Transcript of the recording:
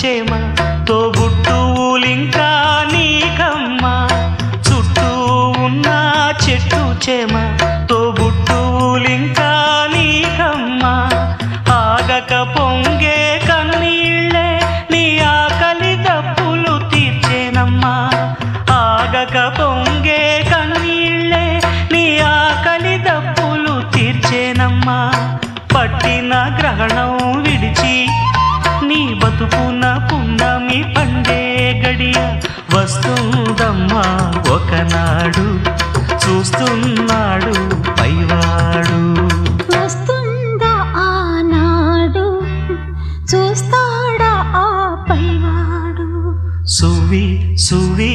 చేమ తోబుట్టువులింకా నీకమ్మా చుట్టూ ఉన్న చెట్టు చేమ తోబుట్టువులింకా నీకమ్మా ఆగక పొంగే కన్నీళ్ళే నీ ఆకలి దప్పులు తీర్చేనమ్మా ఆగక పొంగే కన్నీళ్ళే నీ ఆకలి దప్పులు తీర్చేనమ్మా పట్టిన గ్రహణం విడిచి నీ బతుకున పున్నమి పండే గడియ వస్తుందమ్మా ఒకనాడు చూస్తున్నాడు పైవాడు వస్తుందా ఆనాడు చూస్తాడా ఆ పైవాడు సువి సువి